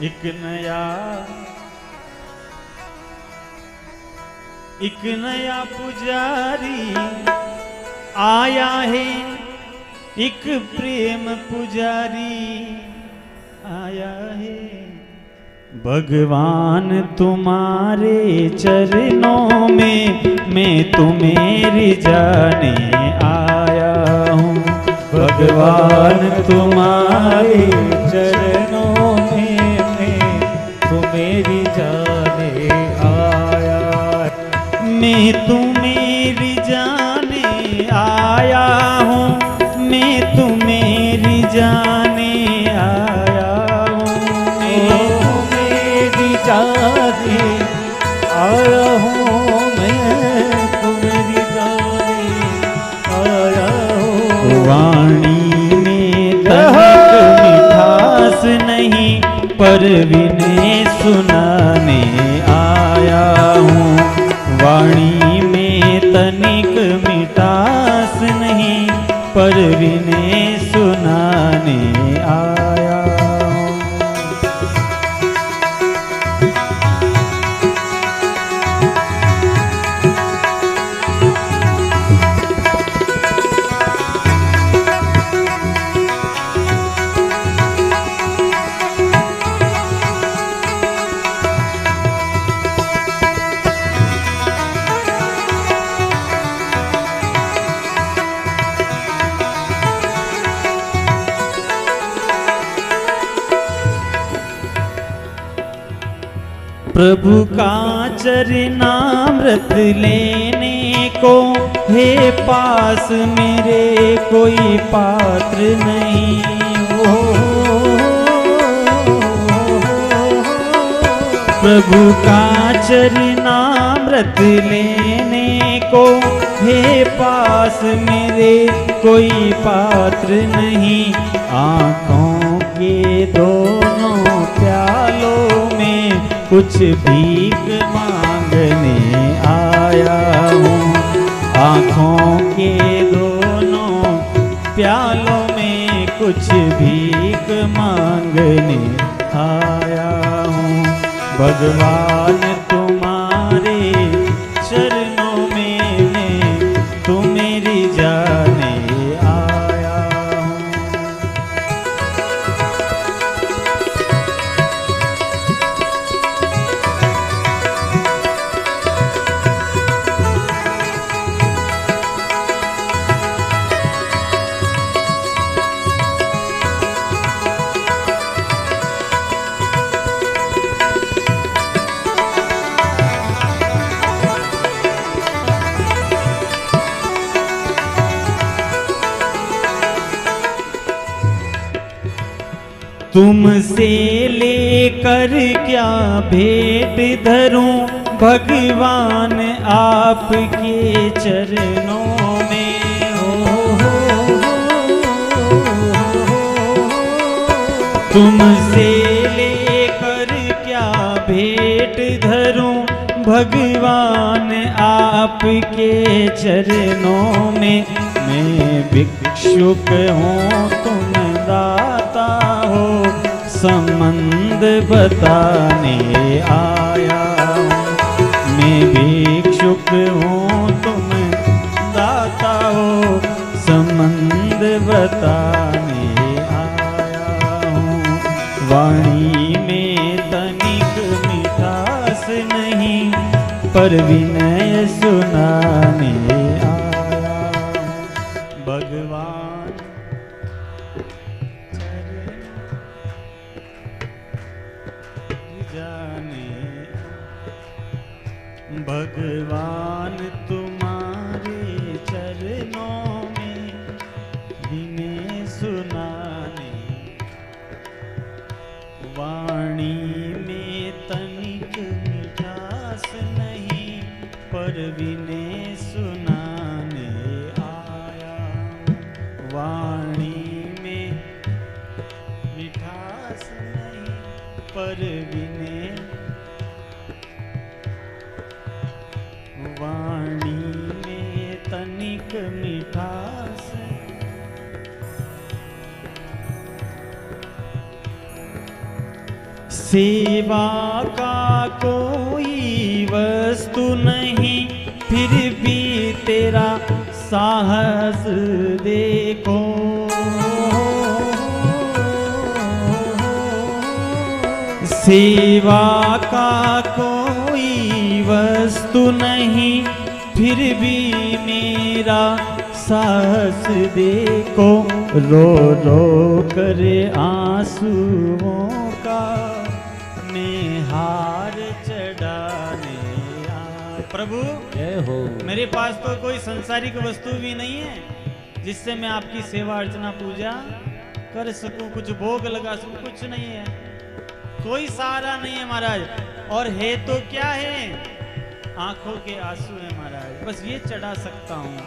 एक नया पुजारी आया है, एक प्रेम पुजारी आया है। भगवान तुम्हारे चरणों में मैं तुम्हें रिझाने आया हूँ। भगवान तुम्हारे चरणों में मैं तुम्हें रिझाने आया। मैं तुम्हें रिझाने आया हूँ, मैं तुम्हें रिझाने आया हूँ। जाने आया हूँ, मैं तुम्हें जाने आया हूँ। वाणी में तनिक मिठास नहीं, पर विनय सुनाने आया हूँ। वाणी में तनिक मिठास नहीं, पर विनय सुनाने आया। प्रभु का चरणामृत लेने को है पास मेरे कोई पात्र नहीं हो। प्रभु का चरणामृत लेने को है पास मेरे कोई पात्र नहीं। आँखों के दोनों प्यालों में कुछ भीख मांगने आया हूँ। आँखों के दोनों प्यालों में कुछ भीख मांगने आया हूँ। भगवान तुम्हारे चरणों में मैं तुम्हें रिझाने आया हूँ। तुमसे लेकर क्या भेंट धरूं भगवान आपके चरणों में। तुमसे लेकर क्या भेंट धरूं भगवान आपके चरणों में। मैं भिक्षुक हूँ तुम दाता हो, संबंध बताने आया हूँ। मैं भिक्षुक हूँ तुम दाता हो, संबंध बताने आया हूँ। वाणी में तनिक मिठास नहीं, पर विनय सुनाने आया हूँ। भगवान भगवान तुम्हारे चरणों में विनय सुनाने। वाणी में तनिक मिठास नहीं, पर विनय सुनाने आया। वाणी में मिठास नहीं, पर विनय। वाणी में तनिक मिठास। सेवा का कोई वस्तु नहीं, फिर भी तेरा साहस देखो। सेवा का कोई वस्तु नहीं, फिर भी मेरा साहस देखो। रो रो कर आंसुओं का मैं हार चढ़ाने आया। प्रभु जय हो। मेरे पास तो कोई संसारिक वस्तु भी नहीं है जिससे मैं आपकी सेवा अर्चना पूजा कर सकूं, कुछ भोग लगा सकूं, कुछ नहीं है, कोई सहारा नहीं है महाराज। और है तो क्या है, आंखों के आंसू है महाराज, बस ये चढ़ा सकता हूं।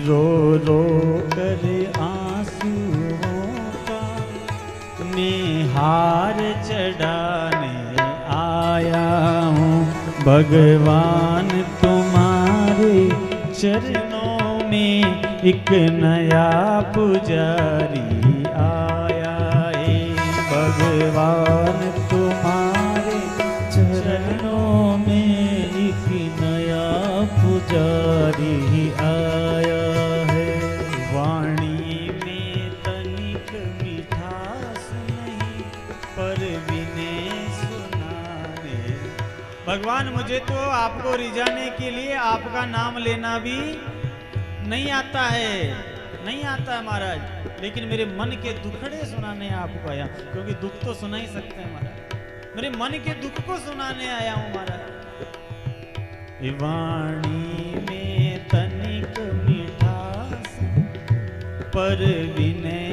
रो रो कर आंसुओं का मैं हार चढ़ाने आया हूँ। भगवान तुम्हारे चरणों में एक नया पुजारी आया है। भगवान तुम्हारे चरणों में एक नया पुजारी आया है। वाणी में तनिक मिठास नहीं, पर विनय सुनाने। भगवान मुझे तो आपको रिझाने के लिए आपका नाम लेना भी नहीं आता है, नहीं आता है महाराज, लेकिन मेरे मन के दुखड़े सुनाने आपको आया, क्योंकि दुख तो सुना ही सकते हैं महाराज। मेरे मन के दुख को सुनाने आया हूं महाराज। वाणी में तनिक मिठास, पर विनय।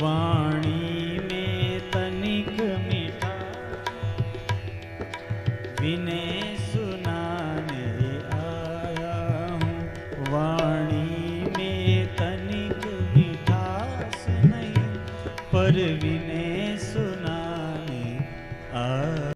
वाणी में तनिक मिठास, विनय सुनाने आया हूँ। वाणी में तनिक मिठास नहीं, पर विनय